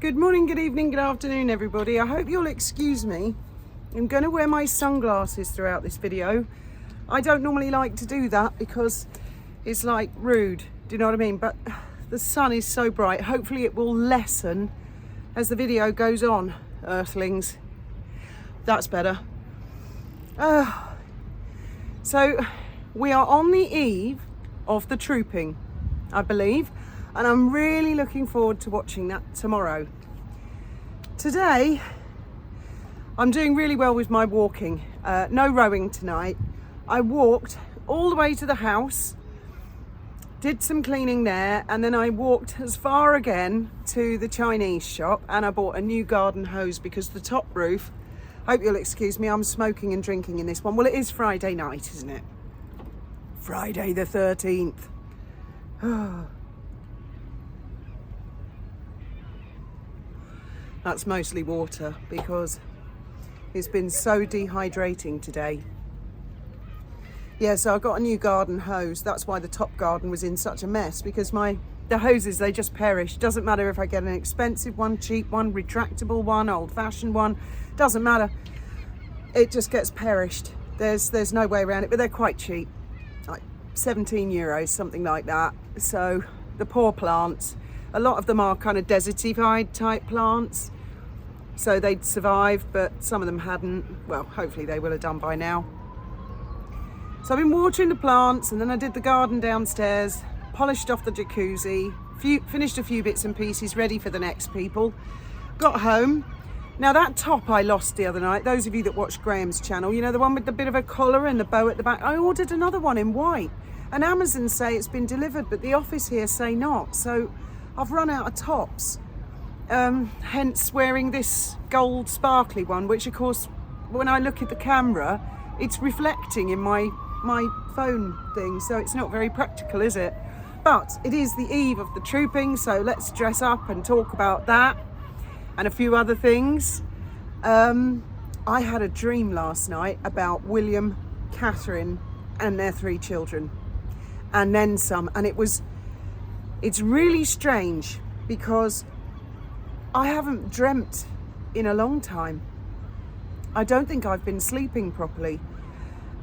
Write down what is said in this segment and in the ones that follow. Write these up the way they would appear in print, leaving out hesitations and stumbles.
Good morning, good evening, good afternoon, everybody. I hope you'll excuse me. I'm going to wear my sunglasses throughout this video. I don't normally like to do that because it's like rude, do you know what I mean? But the sun is so bright. Hopefully it will lessen as the video goes on, earthlings. That's better. So we are on the eve of the trooping, I believe, and I'm really looking forward to watching that tomorrow. Today, I'm doing really well with my walking. No rowing tonight. I walked all the way to the house, did some cleaning there, and then I walked as far again to the Chinese shop, and I bought a new garden hose because the top roof, hope you'll excuse me, I'm smoking and drinking in this one. Well, it is Friday night, isn't it? Friday the 13th. That's mostly water because it's been so dehydrating today. Yeah, so I got a new garden hose. That's why the top garden was in such a mess, because the hoses, they just perish. Doesn't matter if I get an expensive one, cheap one, retractable one, old-fashioned one, doesn't matter. It just gets perished. There's no way around it, but they're quite cheap, like €17, something like that. So the poor plants, a lot of them are kind of desertified type plants, so they'd survive, but some of them hadn't. Well, hopefully they will have done by now. So I've been watering the plants, and then I did the garden downstairs, polished off the jacuzzi, finished a few bits and pieces ready for the next people. Got home. Now that top I lost the other night, those of you that watch Graham's channel, you know, the one with the bit of a collar and the bow at the back, I ordered another one in white, and Amazon say it's been delivered, but the office here say not. So I've run out of tops, hence wearing this gold sparkly one, which of course when I look at the camera it's reflecting in my phone thing, so it's not very practical, is it? But it is the eve of the trooping, so let's dress up and talk about that and a few other things. I had a dream last night about William, Catherine and their 3 children, and then some, and it's really strange because I haven't dreamt in a long time. I don't think I've been sleeping properly.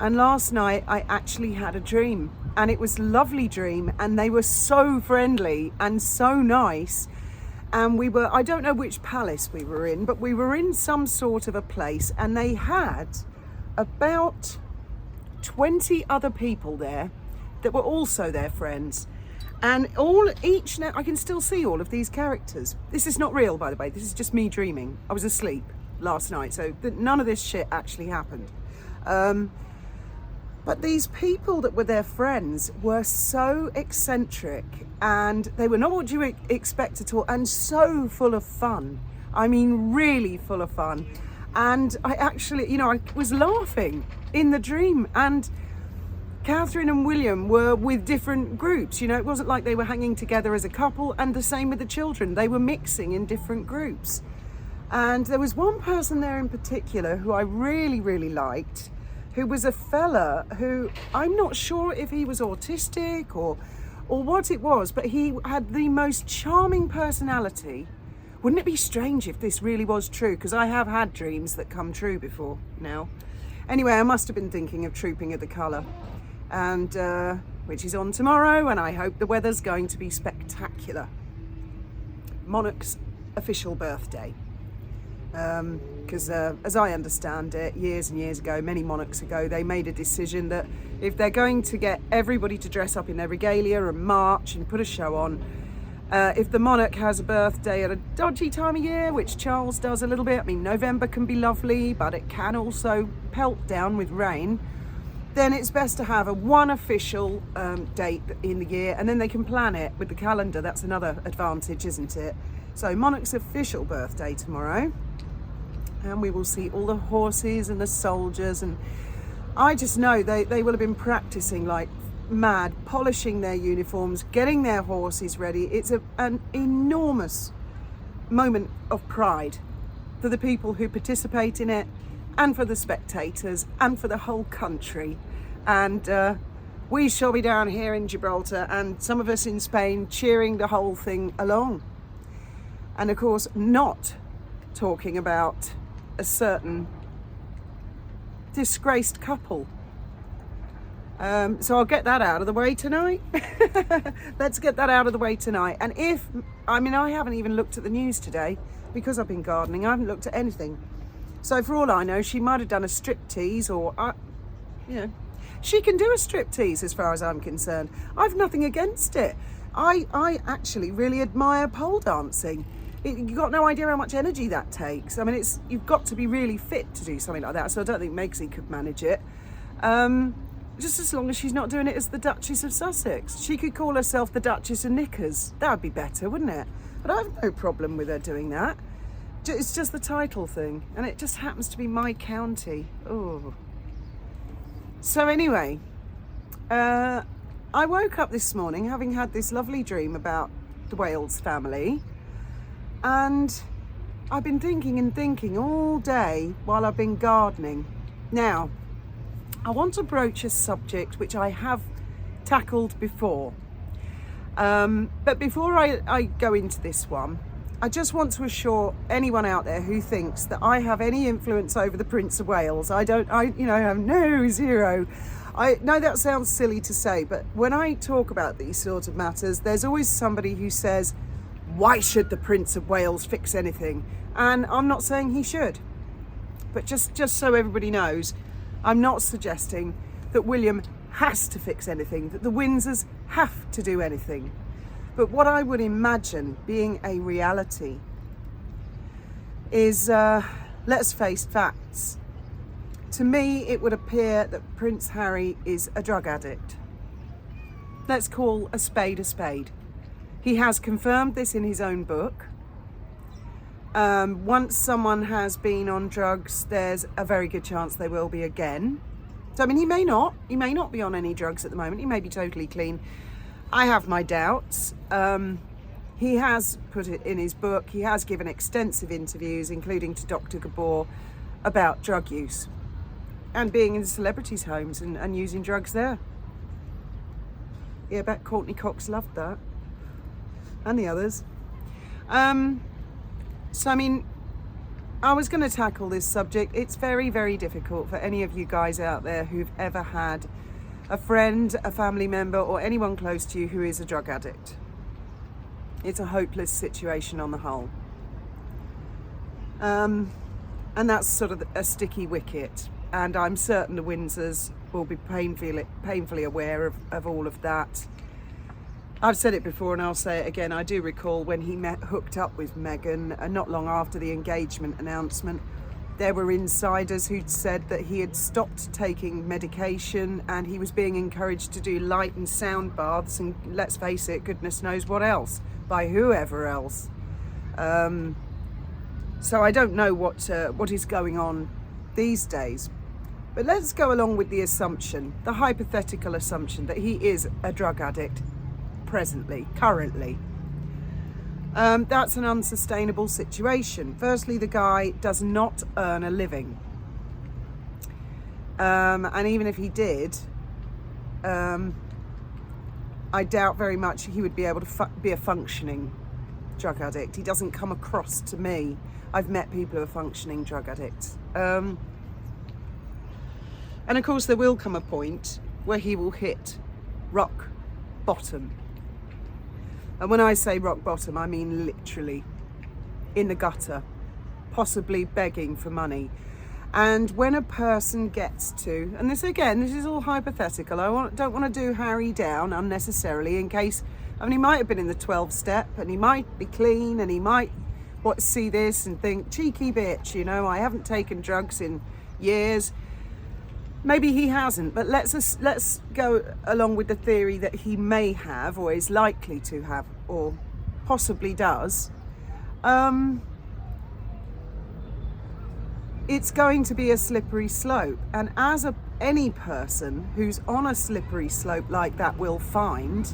And last night I actually had a dream, and it was a lovely dream, and they were so friendly and so nice. And I don't know which palace we were in, but we were in some sort of a place, and they had about 20 other people there that were also their friends. And I can still see all of these characters. This is not real, by the way. This is just me dreaming. I was asleep last night, so none of this shit actually happened. But these people that were their friends were so eccentric, and they were not what you expect at all, and so full of fun. I mean, really full of fun. And I actually, I was laughing in the dream, and Catherine and William were with different groups. It wasn't like they were hanging together as a couple, and the same with the children. They were mixing in different groups. And there was one person there in particular who I really, really liked, who was a fella who, I'm not sure if he was autistic or what it was, but he had the most charming personality. Wouldn't it be strange if this really was true? Because I have had dreams that come true before now. Anyway, I must have been thinking of Trooping of the Colour, and which is on tomorrow, and I hope the weather's going to be spectacular. Monarch's official birthday. Because as I understand it, years and years ago, many monarchs ago, they made a decision that if they're going to get everybody to dress up in their regalia and march and put a show on, if the monarch has a birthday at a dodgy time of year, which Charles does a little bit, I mean, November can be lovely, but it can also pelt down with rain, then it's best to have one official date in the year, and then they can plan it with the calendar. That's another advantage, isn't it? So Monarch's official birthday tomorrow, and we will see all the horses and the soldiers, and I just know they will have been practicing like mad, polishing their uniforms, getting their horses ready. It's an enormous moment of pride for the people who participate in it, and for the spectators, and for the whole country. And we shall be down here in Gibraltar, and some of us in Spain, cheering the whole thing along. And of course, not talking about a certain disgraced couple. So I'll get that out of the way tonight. Let's get that out of the way tonight. And I haven't even looked at the news today because I've been gardening. I haven't looked at anything. So for all I know, she might have done a striptease, or, she can do a striptease as far as I'm concerned. I've nothing against it. I actually really admire pole dancing. You've got no idea how much energy that takes. I mean, you've got to be really fit to do something like that. So I don't think Megsy could manage it. Just as long as she's not doing it as the Duchess of Sussex. She could call herself the Duchess of Knickers. That would be better, wouldn't it? But I have no problem with her doing that. It's just the title thing. And it just happens to be my county. Oh. So anyway, I woke up this morning having had this lovely dream about the Wales family. And I've been thinking all day while I've been gardening. Now, I want to broach a subject which I have tackled before. But before I go into this one, I just want to assure anyone out there who thinks that I have any influence over the Prince of Wales. I have no, zero. I know that sounds silly to say, but when I talk about these sort of matters, there's always somebody who says, why should the Prince of Wales fix anything? And I'm not saying he should. But just so everybody knows, I'm not suggesting that William has to fix anything, that the Windsors have to do anything. But what I would imagine being a reality is, let's face facts. To me, it would appear that Prince Harry is a drug addict. Let's call a spade a spade. He has confirmed this in his own book. Once someone has been on drugs, there's a very good chance they will be again. So, I mean, he may not be on any drugs at the moment. He may be totally clean. I have my doubts. He has put it in his book. He has given extensive interviews, including to Dr. Gabor, about drug use and being in celebrities' homes and using drugs there. Yeah, I bet Courtney Cox loved that. And the others. So, I mean, I was going to tackle this subject. It's very, very difficult for any of you guys out there who've ever had a friend, a family member, or anyone close to you who is a drug addict. It's a hopeless situation on the whole. And that's sort of a sticky wicket. And I'm certain the Windsors will be painfully aware of all of that. I've said it before and I'll say it again. I do recall when he hooked up with Meghan, and not long after the engagement announcement, there were insiders who'd said that he had stopped taking medication and he was being encouraged to do light and sound baths, and let's face it, goodness knows what else, by whoever else. So I don't know what is going on these days. But let's go along with the assumption, the hypothetical assumption, that he is a drug addict. Currently. That's an unsustainable situation. Firstly, the guy does not earn a living. And even if he did, I doubt very much he would be able to be a functioning drug addict. He doesn't come across to me. I've met people who are functioning drug addicts. And of course, there will come a point where he will hit rock bottom. And when I say rock bottom, I mean literally in the gutter, possibly begging for money. And when a person gets to, and this is all hypothetical, don't want to do Harry down unnecessarily in case, he might have been in the 12-step and he might be clean and he might see this and think, cheeky bitch, I haven't taken drugs in years. Maybe he hasn't, but let's go along with the theory that he may have, or is likely to have, or possibly does. It's going to be a slippery slope, and as any person who's on a slippery slope like that will find,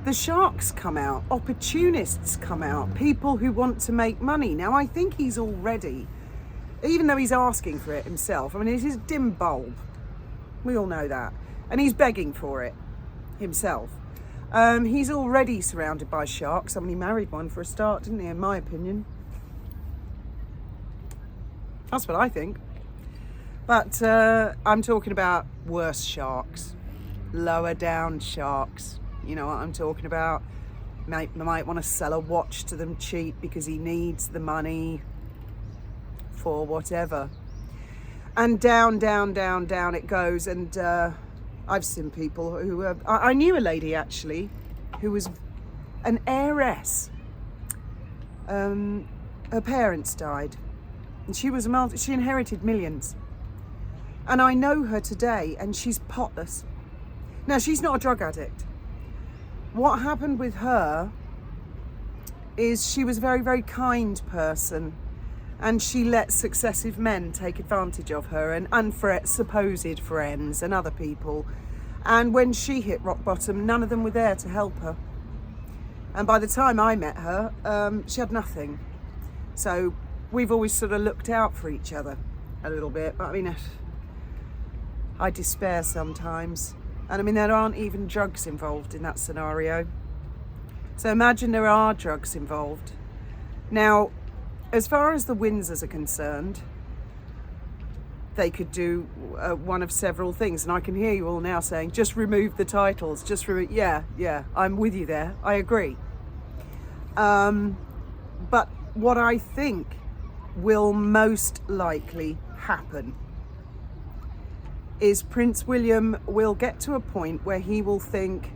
the sharks come out, opportunists come out, people who want to make money. Now, I think he's already, even though he's asking for it himself, it's his dim bulb. We all know that. And he's begging for it himself. He's already surrounded by sharks. I mean, he married one for a start, didn't he, in my opinion? That's what I think. But I'm talking about worse sharks, lower down sharks. You know what I'm talking about? Might want to sell a watch to them cheap because he needs the money for whatever. And down, down, down, down it goes. And I've seen people who... I knew a lady, actually, who was an heiress. Her parents died. And she inherited millions. And I know her today, and she's potless. Now, she's not a drug addict. What happened with her is she was a very, very kind person, and she let successive men take advantage of her and supposed friends and other people. And when she hit rock bottom, none of them were there to help her. And by the time I met her, she had nothing. So we've always sort of looked out for each other a little bit. But I mean, I despair sometimes. And I mean, there aren't even drugs involved in that scenario. So imagine there are drugs involved. Now, as far as the Windsors are concerned, they could do one of several things. And I can hear you all now saying, just remove the titles. Yeah, I'm with you there. I agree. But what I think will most likely happen is Prince William will get to a point where he will think,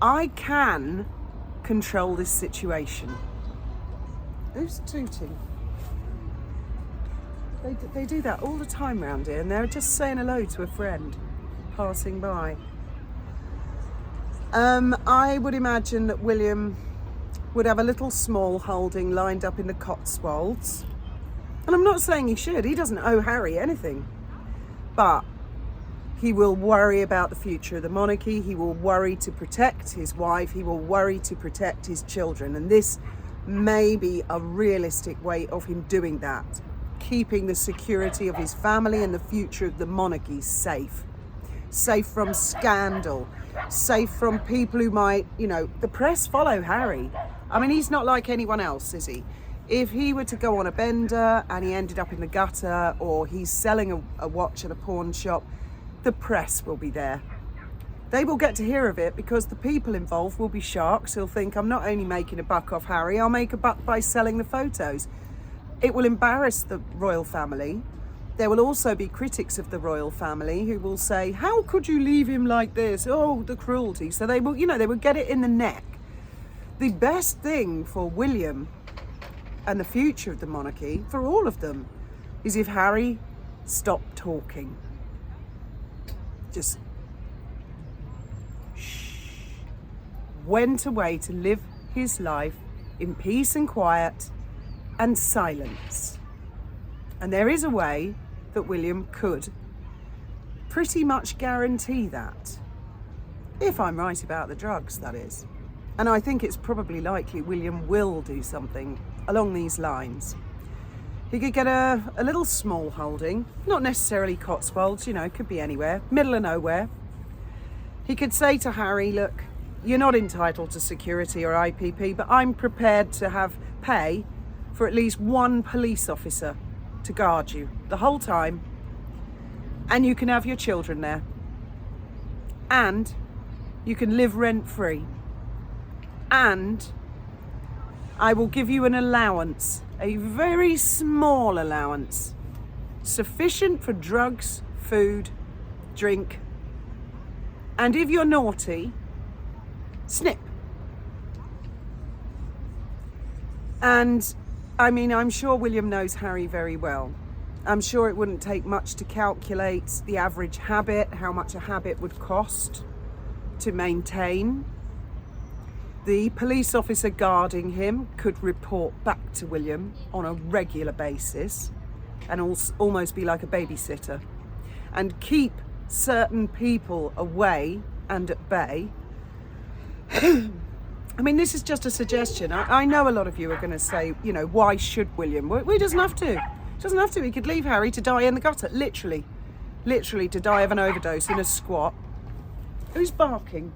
I can control this situation. Who's tooting? They do that all the time around here, and they're just saying hello to a friend passing by. I would imagine that William would have a little small holding lined up in the Cotswolds. And I'm not saying he should. He doesn't owe Harry anything. But he will worry about the future of the monarchy. He will worry to protect his wife. He will worry to protect his children. And this may be a realistic way of him doing that, keeping the security of his family and the future of the monarchy safe. Safe from scandal. Safe from people who might, the press follow Harry. I mean, he's not like anyone else, is he? If he were to go on a bender and he ended up in the gutter, or he's selling a watch at a pawn shop, the press will be there. They will get to hear of it because the people involved will be sharks who'll think, I'm not only making a buck off Harry, I'll make a buck by selling the photos. It will embarrass the royal family. There will also be critics of the royal family who will say, how could you leave him like this? Oh, the cruelty. So they will, they will get it in the neck. The best thing for William and the future of the monarchy, for all of them, is if Harry stopped talking. Just went away to live his life in peace and quiet and silence. And there is a way that William could pretty much guarantee that. If I'm right about the drugs, that is. And I think it's probably likely William will do something along these lines. He could get a little small holding, not necessarily Cotswolds, it could be anywhere, middle of nowhere. He could say to Harry, look, you're not entitled to security or IPP, but I'm prepared to pay for at least one police officer to guard you the whole time, and you can have your children there, and you can live rent-free, and I will give you an allowance, a very small allowance, sufficient for drugs, food, drink, and if you're naughty, snip. And I mean, I'm sure William knows Harry very well. I'm sure it wouldn't take much to calculate the average habit, how much a habit would cost to maintain. The police officer guarding him could report back to William on a regular basis and almost be like a babysitter, and keep certain people away and at bay. I mean, this is just a suggestion. I know a lot of you are going to say, why should William? Well, he doesn't have to. He doesn't have to. He could leave Harry to die in the gutter, literally to die of an overdose in a squat. Who's barking?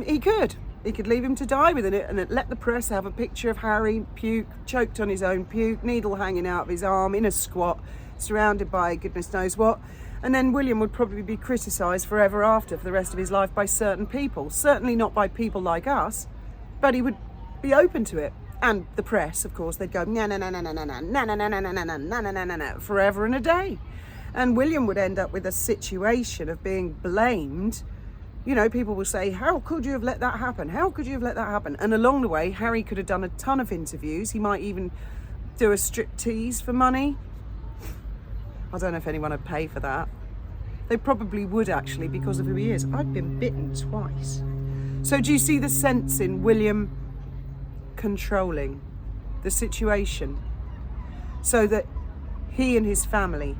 He could leave him to die with it and let the press have a picture of Harry puke, choked on his own puke, needle hanging out of his arm in a squat, surrounded by goodness knows what. And then William would probably be criticised forever after for the rest of his life by certain people. Certainly not by people like us, but he would be open to it. And the press, of course, they'd go na na na na na na na na na na na na na na na na na forever and a day. And William would end up with a situation of being blamed. You know, people will say, how could you have let that happen? How could you have let that happen? And along the way, Harry could have done a ton of interviews. He might even do a striptease for money. I don't know if anyone would pay for that. They probably would actually, because of who he is. I've been bitten twice. So do you see the sense in William controlling the situation so that he and his family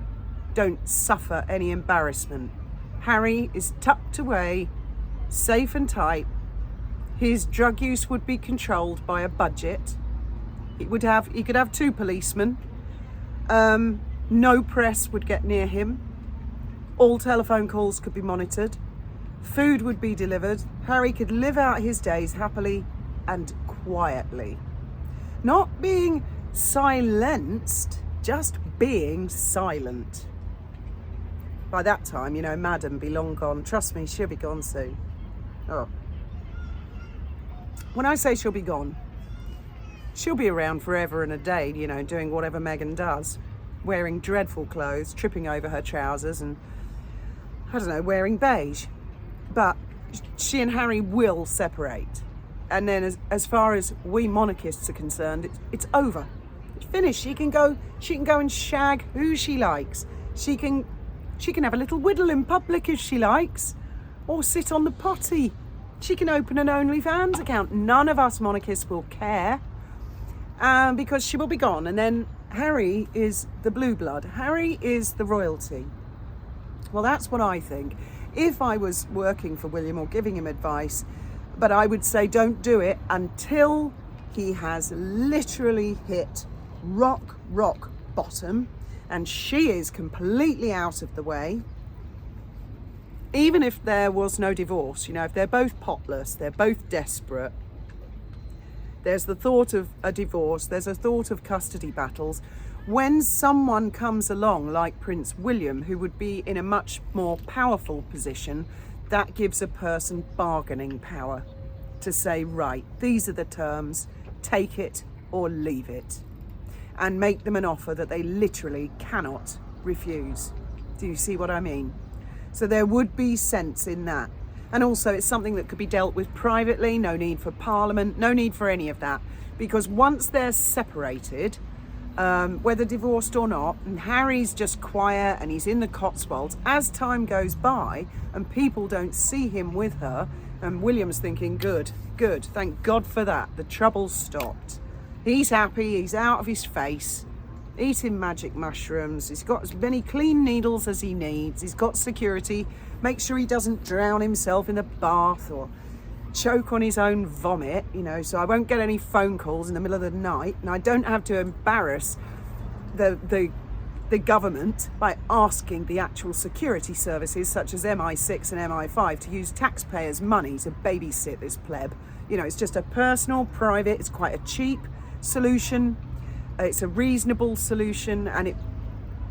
don't suffer any embarrassment? Harry is tucked away, safe and tight. His drug use would be controlled by a budget. He could have 2 policemen. No press would get near him. All telephone calls could be monitored. Food would be delivered. Harry could live out his days happily and quietly. Not being silenced, just being silent. By that time, you know, Madam be long gone. Trust me, she'll be gone soon. Oh. When I say she'll be gone, she'll be around forever and a day, you know, doing whatever Meghan does. Wearing dreadful clothes, tripping over her trousers and, I don't know, wearing beige. But she and Harry will separate. And then as far as we monarchists are concerned, it's over. It's finished. She can go and shag who she likes. She can have a little whittle in public if she likes, or sit on the potty. She can open an OnlyFans account. None of us monarchists will care, because she will be gone. And then Harry is the blue blood. Harry is the royalty. Well, that's what I think. If I was working for William or giving him advice, but I would say don't do it until he has literally hit rock bottom and she is completely out of the way. Even if there was no divorce, you know, if they're both potless, they're both desperate, there's the thought of a divorce, there's a thought of custody battles. When someone comes along like Prince William, who would be in a much more powerful position, that gives a person bargaining power to say, right, these are the terms, take it or leave it, and make them an offer that they literally cannot refuse. Do you see what I mean? So there would be sense in that. And also it's something that could be dealt with privately, no need for Parliament, no need for any of that. Because once they're separated, whether divorced or not, and Harry's just quiet and he's in the Cotswolds, as time goes by and people don't see him with her, and William's thinking, good, thank God for that, the trouble's stopped. He's happy, he's out of his face, eating magic mushrooms, he's got as many clean needles as he needs, he's got security, make sure he doesn't drown himself in the bath or choke on his own vomit, you know, so I won't get any phone calls in the middle of the night, and I don't have to embarrass the government by asking the actual security services such as MI6 and MI5 to use taxpayers' money to babysit this pleb. You know, it's just a personal, private, it's quite a cheap solution, it's a reasonable solution, and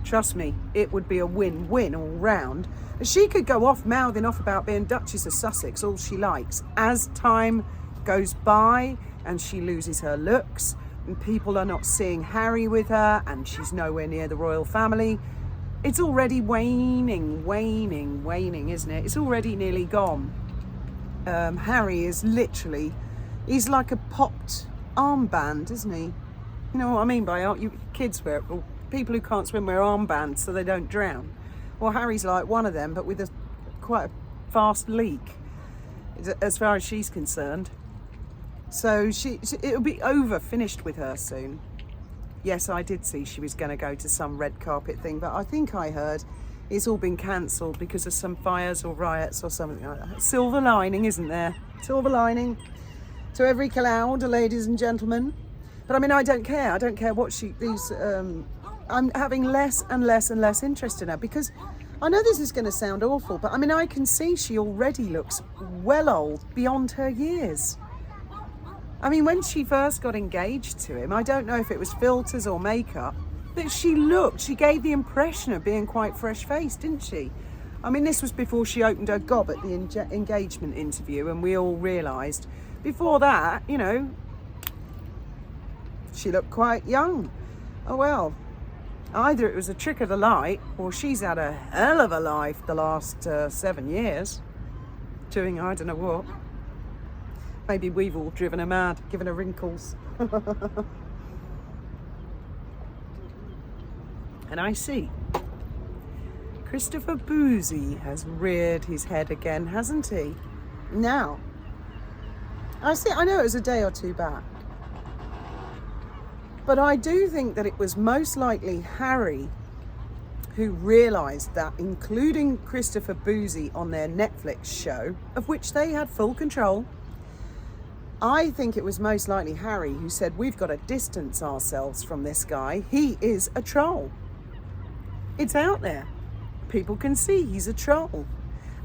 trust me, it would be a win-win all round. She could go off mouthing off about being Duchess of Sussex all she likes. As time goes by and she loses her looks and people are not seeing Harry with her and she's nowhere near the royal family, it's already waning, isn't it? It's already nearly gone. Harry is literally, he's like a popped armband, isn't he? You know what I mean by kids wear, or people who can't swim wear armbands so they don't drown. Well, Harry's like one of them, but with quite a fast leak, as far as she's concerned. So it'll be over, finished with her soon. Yes, I did see she was going to go to some red carpet thing, but I think I heard it's all been cancelled because of some fires or riots or something like that. Silver lining, isn't there? Silver lining to every cloud, ladies and gentlemen. But I mean, I don't care. I don't care what I'm having less and less interest in her because I know this is going to sound awful, but I mean, I can see she already looks well old, beyond her years. I mean, when she first got engaged to him, I don't know if it was filters or makeup, but she gave the impression of being quite fresh-faced, didn't she? I mean, this was before she opened her gob at the engagement interview, and we all realised. Before that, you know, she looked quite young. Oh well, either it was a trick of the light, or she's had a hell of a life the last 7 years, doing I don't know what. Maybe we've all driven her mad, given her wrinkles. And I see Christopher Boozy has reared his head again, hasn't he? Now, I know it was a day or two back, but I do think that it was most likely Harry who realised that including Christopher Boozy on their Netflix show, of which they had full control, I think it was most likely Harry who said, we've got to distance ourselves from this guy. He is a troll. It's out there. People can see he's a troll.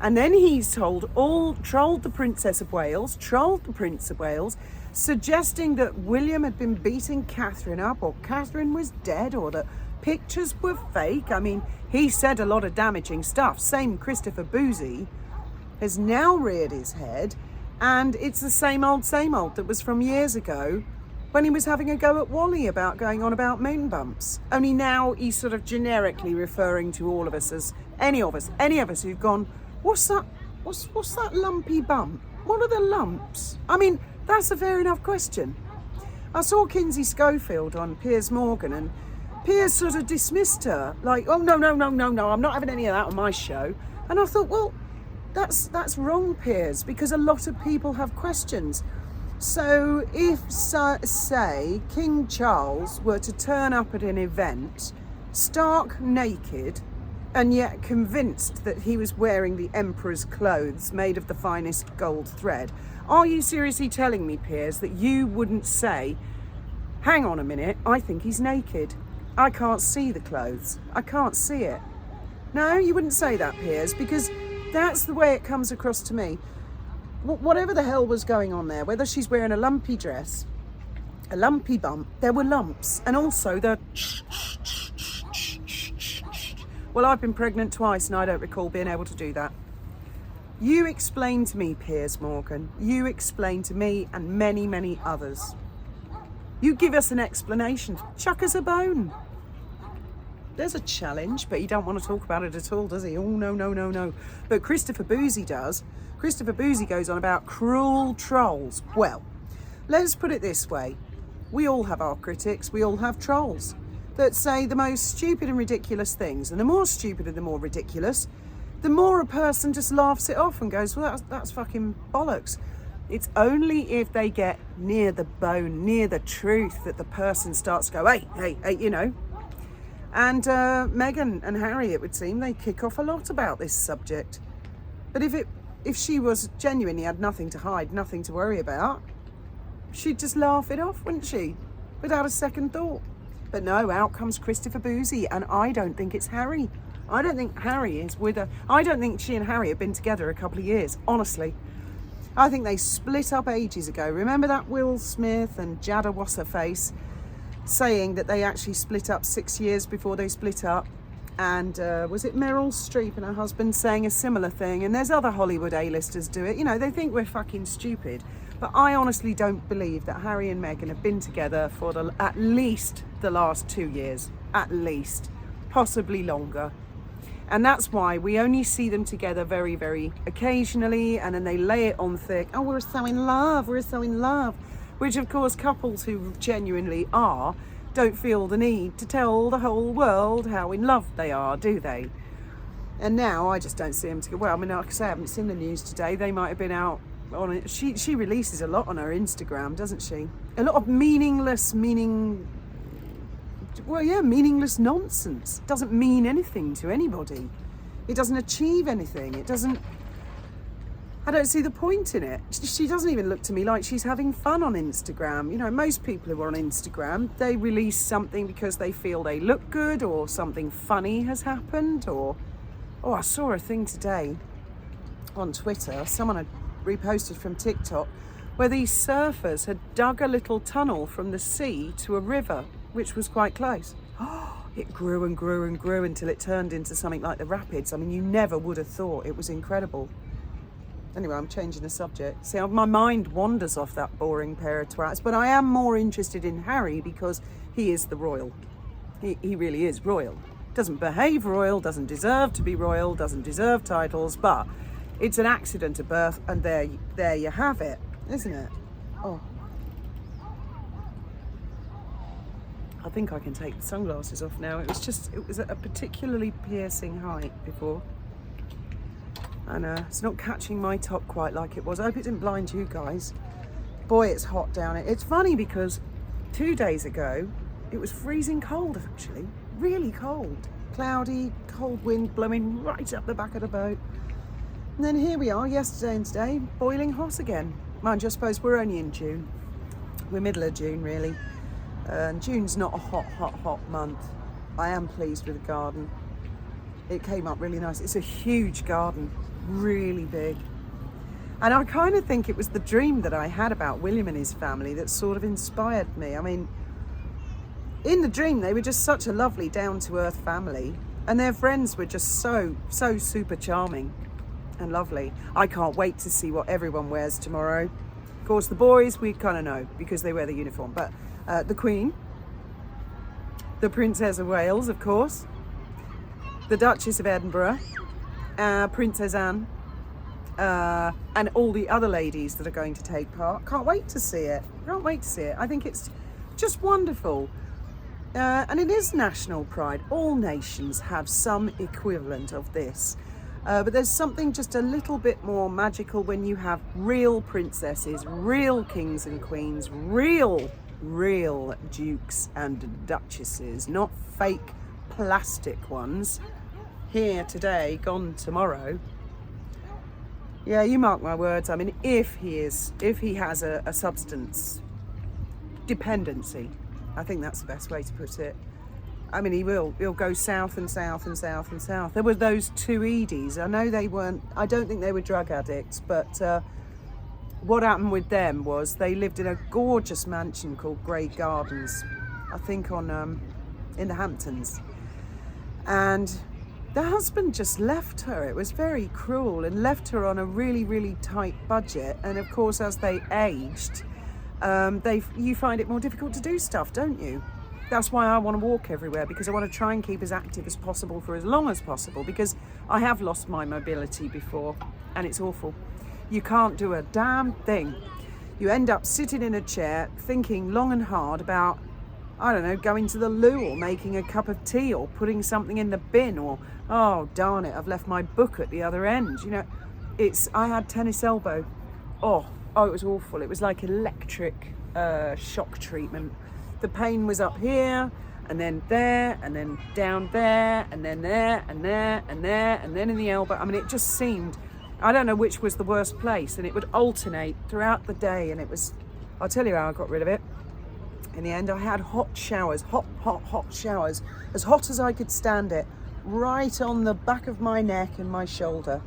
And then he's trolled the Princess of Wales, trolled the Prince of Wales, suggesting that William had been beating Catherine up, or Catherine was dead, or that pictures were fake. I mean, he said a lot of damaging stuff. Same Christopher Boozy has now reared his head, and it's the same old that was from years ago when he was having a go at Wally about going on about moon bumps. Only now he's sort of generically referring to all of us as any of us who've gone, what's that lumpy bump? What are the lumps? I mean, that's a fair enough question. I saw Kinsey Schofield on Piers Morgan, and Piers sort of dismissed her, like, oh, no, I'm not having any of that on my show. And I thought, well, that's wrong, Piers, because a lot of people have questions. So if, say, King Charles were to turn up at an event, stark naked, and yet convinced that he was wearing the Emperor's clothes made of the finest gold thread, are you seriously telling me, Piers, that you wouldn't say, hang on a minute, I think he's naked. I can't see the clothes. I can't see it. No, you wouldn't say that, Piers, because that's the way it comes across to me. Whatever the hell was going on there, whether she's wearing a lumpy dress, a lumpy bump, there were lumps, and also the... Well, I've been pregnant twice and I don't recall being able to do that. You explain to me, Piers Morgan. You explain to me and many, many others. You give us an explanation. Chuck us a bone. There's a challenge, but he don't want to talk about it at all, does he? Oh, no. But Christopher Boozy does. Christopher Boozy goes on about cruel trolls. Well, let's put it this way. We all have our critics. We all have trolls that say the most stupid and ridiculous things. And the more stupid and the more ridiculous, the more a person just laughs it off and goes, well, that's fucking bollocks. It's only if they get near the bone, near the truth, that the person starts to go, hey, you know. And Meghan and Harry, it would seem, they kick off a lot about this subject. But if she was genuinely had nothing to hide, nothing to worry about, she'd just laugh it off, wouldn't she? Without a second thought. But no, out comes Christopher Boozy, and I don't think it's Harry. I don't think Harry is with her. I don't think she and Harry have been together a couple of years, honestly. I think they split up ages ago. Remember that Will Smith and Jada What's-Her-Face saying that they actually split up 6 years before they split up? And was it Meryl Streep and her husband saying a similar thing? And there's other Hollywood A-listers do it. You know, they think we're fucking stupid. But I honestly don't believe that Harry and Meghan have been together for at least the last 2 years. At least. Possibly longer. And that's why we only see them together very, very occasionally, and then they lay it on thick. Oh, we're so in love. Which, of course, couples who genuinely are don't feel the need to tell the whole world how in love they are, do they? And now I just don't see them together. Well, I mean, like I say, I haven't seen the news today. They might have been out on it. She releases a lot on her Instagram, doesn't she? A lot of meaningless nonsense. It doesn't mean anything to anybody. It doesn't achieve anything. I don't see the point in it. She doesn't even look to me like she's having fun on Instagram. You know, most people who are on Instagram, they release something because they feel they look good, or something funny has happened, or Oh, I saw a thing today on Twitter, someone had reposted from TikTok, where these surfers had dug a little tunnel from the sea to a river, which was quite close. It grew and grew and grew until it turned into something like the rapids. I mean, you never would have thought. It was incredible. Anyway, I'm changing the subject. See, my mind wanders off that boring pair of twats, but I am more interested in Harry because he is the royal. He really is royal. Doesn't behave royal, doesn't deserve to be royal, doesn't deserve titles, but it's an accident of birth, and there you have it, isn't it? Oh. I think I can take the sunglasses off now. It was at a particularly piercing height before. And it's not catching my top quite like it was. I hope it didn't blind you guys. Boy, it's hot down here. It's funny because 2 days ago, it was freezing cold actually. Really cold. Cloudy, cold wind blowing right up the back of the boat. And then here we are, yesterday and today, boiling hot again. Mind you, I suppose we're only in June. We're middle of June really. And June's not a hot month. I am pleased with the garden. It came up really nice. It's a huge garden, really big. And I kind of think it was the dream that I had about William and his family that sort of inspired me. I mean, in the dream, they were just such a lovely, down-to-earth family. And their friends were just so super charming and lovely. I can't wait to see what everyone wears tomorrow. Of course, the boys, we kind of know because they wear the uniform. But the Queen, the Princess of Wales, of course, the Duchess of Edinburgh, Princess Anne, and all the other ladies that are going to take part. Can't wait to see it. Can't wait to see it. I think it's just wonderful. And it is national pride. All nations have some equivalent of this. But there's something just a little bit more magical when you have real princesses, real kings and queens, real dukes and duchesses, not fake plastic ones. Here today, gone tomorrow. Yeah, you mark my words. I mean, if he has a substance dependency, I think that's the best way to put it. I mean, he'll go south and south and south and south. There were those two Eddies. I know I don't think they were drug addicts, but what happened with them was they lived in a gorgeous mansion called Grey Gardens, I think in the Hamptons. And the husband just left her. It was very cruel, and left her on a really tight budget. And of course, as they aged, you find it more difficult to do stuff, don't you? That's why I want to walk everywhere, because I want to try and keep as active as possible for as long as possible, because I have lost my mobility before and it's awful. You can't do a damn thing. You end up sitting in a chair thinking long and hard about, I don't know, going to the loo or making a cup of tea or putting something in the bin, or, oh, darn it, I've left my book at the other end. You know, I had tennis elbow. Oh, it was awful. It was like electric shock treatment. The pain was up here, and then there, and then down there, and then there, and there, and there, and then in the elbow. I mean, it just seemed, I don't know which was the worst place, and it would alternate throughout the day, and it was, I'll tell you how I got rid of it. In the end, I had hot showers, hot showers, as hot as I could stand it, right on the back of my neck and my shoulder,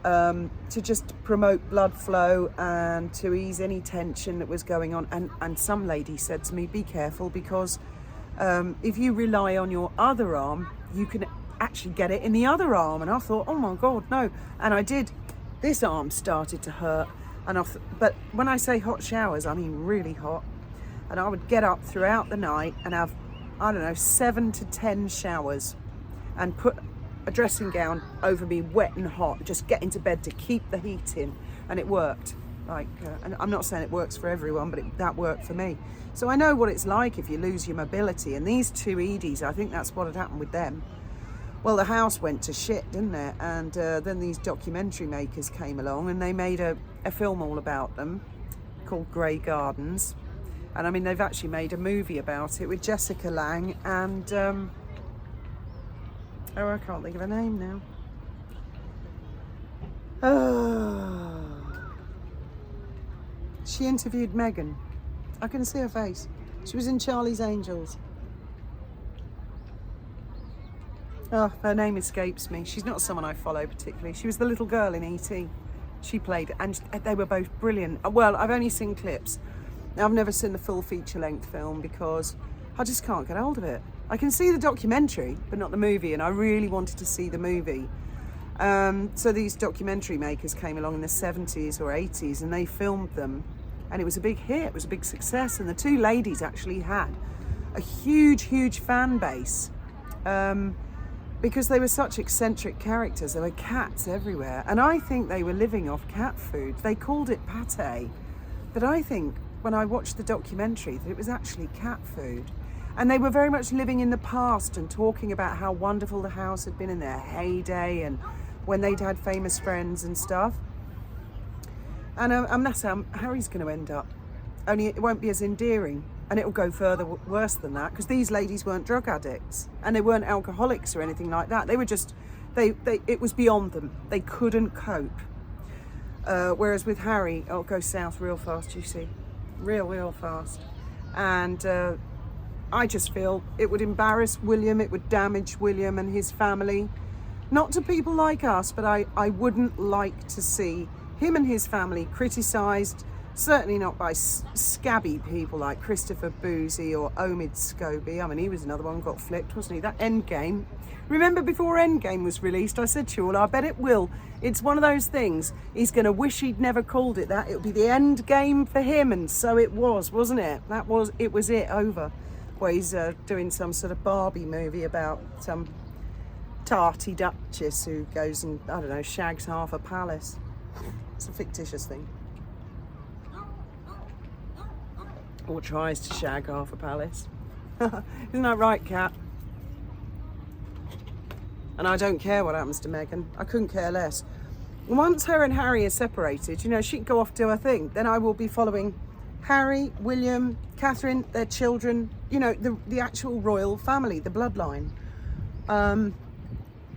to just promote blood flow and to ease any tension that was going on. And some lady said to me, be careful, because if you rely on your other arm, you can actually get it in the other arm. And I thought, oh my God, no. And I did. This arm started to hurt. But when I say hot showers, I mean really hot. And I would get up throughout the night and have, I don't know, 7 to 10 showers, and put a dressing gown over me, wet and hot, just get into bed to keep the heat in. And it worked. And I'm not saying it works for everyone, but that worked for me. So I know what it's like if you lose your mobility. And these two Eddies, I think that's what had happened with them. Well, the house went to shit, didn't it? And then these documentary makers came along, and they made a film all about them called Grey Gardens. And I mean, they've actually made a movie about it with Jessica Lange and, I can't think of her name now. She interviewed Megan. I can see her face. She was in Charlie's Angels. Oh, her name escapes me. She's not someone I follow particularly. She was the little girl in E.T. She played, and they were both brilliant. Well, I've only seen clips. I've never seen the full feature-length film because I just can't get hold of it. I can see the documentary, but not the movie, and I really wanted to see the movie. So these documentary makers came along in the 70s or 80s, and they filmed them, and it was a big hit. It was a big success, and the two ladies actually had a huge fan base. Because they were such eccentric characters. There were cats everywhere, and I think they were living off cat food. They called it pate, but I think when I watched the documentary that it was actually cat food. And they were very much living in the past and talking about how wonderful the house had been in their heyday and when they'd had famous friends and stuff. And that's how Harry's going to end up. Only it won't be as endearing. And it'll go further worse than that, because these ladies weren't drug addicts and they weren't alcoholics or anything like that. They were just, it was beyond them. They couldn't cope. Whereas with Harry, it'll go south real fast, you see. Real fast. And I just feel it would embarrass William, it would damage William and his family. Not to people like us, but I wouldn't like to see him and his family criticised. Certainly not by scabby people like Christopher Boozy or Omid Scobie. I mean, he was another one got flipped, wasn't he? That Endgame. Remember before Endgame was released, I said to you all, I bet it will. It's one of those things. He's going to wish he'd never called it that. It'll be the end game for him, and so it was, wasn't it? It was over. Well, he's doing some sort of Barbie movie about some tarty duchess who goes and, I don't know, shags half a palace. It's a fictitious thing. Or tries to shag half a palace. Isn't that right, Cat? And I don't care what happens to Meghan. I couldn't care less. Once her and Harry are separated, you know, she can go off do her thing. Then I will be following Harry, William, Catherine, their children, you know, the actual royal family, the bloodline.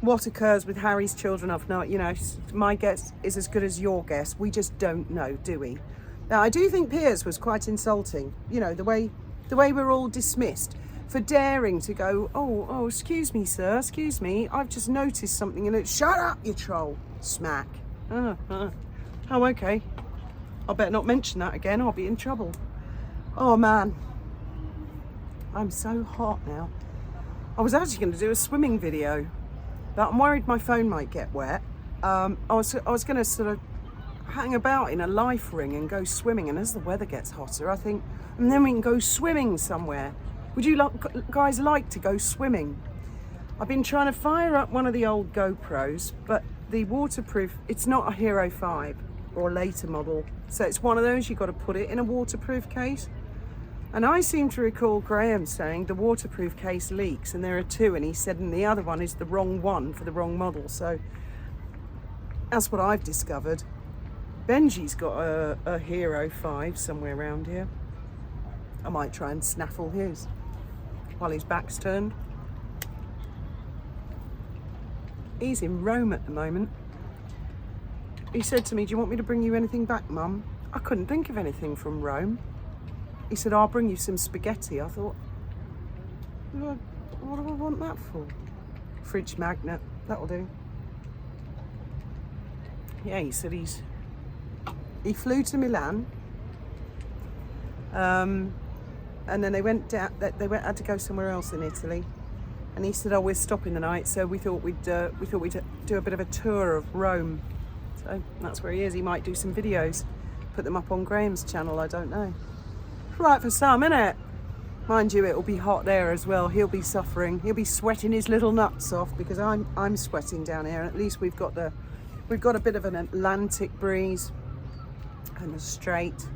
What occurs with Harry's children, I've no, you know, my guess is as good as your guess. We just don't know, do we? Now, I do think Piers was quite insulting, you know, the way we're all dismissed for daring to go, oh, excuse me, sir, excuse me, I've just noticed something, and it's, shut up, you troll, smack. Oh, okay, I better not mention that again, I'll be in trouble. Oh, man, I'm so hot now. I was actually going to do a swimming video, but I'm worried my phone might get wet. I was going to sort of hang about in a life ring and go swimming, and as the weather gets hotter I think, and then we can go swimming somewhere. Would you guys like to go swimming? I've been trying to fire up one of the old GoPros, but the waterproof, it's not a Hero 5 or a later model, so it's one of those you've got to put it in a waterproof case. And I seem to recall Graham saying the waterproof case leaks, and there are two, and he said and the other one is the wrong one for the wrong model, so that's what I've discovered. Benji's got a Hero 5 somewhere around here. I might try and snaffle his while his back's turned. He's in Rome at the moment. He said to me, do you want me to bring you anything back, Mum? I couldn't think of anything from Rome. He said, I'll bring you some spaghetti. I thought, what do I want that for? Fridge magnet, that'll do. Yeah, he said he flew to Milan, and then they went down. Had to go somewhere else in Italy, and he said, "Oh, we're stopping the night, so we thought we'd do a bit of a tour of Rome." So that's where he is. He might do some videos, put them up on Graham's channel. I don't know. Right for some, innit? Mind you, it'll be hot there as well. He'll be suffering. He'll be sweating his little nuts off because I'm sweating down here. And at least we've got a bit of an Atlantic breeze and a strait.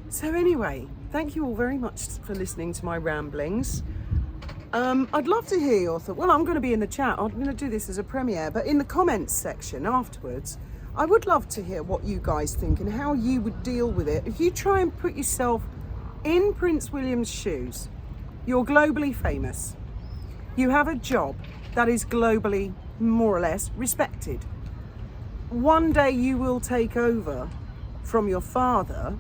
So anyway, thank you all very much for listening to my ramblings. I'd love to hear your thoughts. Well, I'm going to be in the chat. I'm going to do this as a premiere, but in the comments section afterwards, I would love to hear what you guys think and how you would deal with it. If you try and put yourself in Prince William's shoes, you're globally famous. You have a job that is globally, more or less, respected. One day you will take over from your father,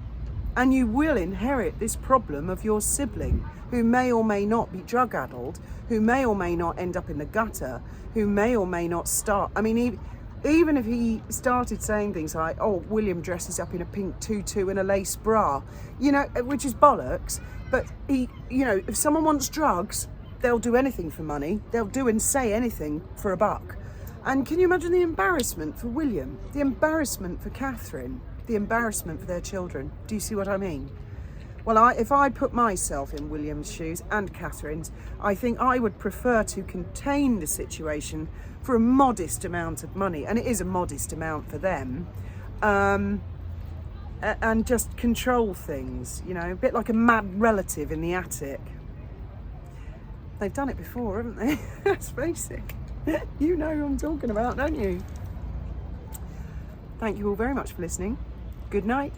And you will inherit this problem of your sibling, who may or may not be drug addled, who may or may not end up in the gutter, who may or may not start. I mean, even if he started saying things like, oh, William dresses up in a pink tutu and a lace bra, you know, which is bollocks. But he, you know, if someone wants drugs, they'll do anything for money. They'll do and say anything for a buck. And can you imagine the embarrassment for William, the embarrassment for Catherine, the embarrassment for their children? Do you see what I mean? Well, if I put myself in William's shoes and Catherine's, I think I would prefer to contain the situation for a modest amount of money, and it is a modest amount for them, and just control things, you know, a bit like a mad relative in the attic. They've done it before, haven't they? That's basic. You know who I'm talking about, don't you? Thank you all very much for listening. Good night.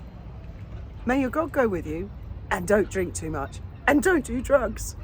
May your God go with you. And don't drink too much. And don't do drugs.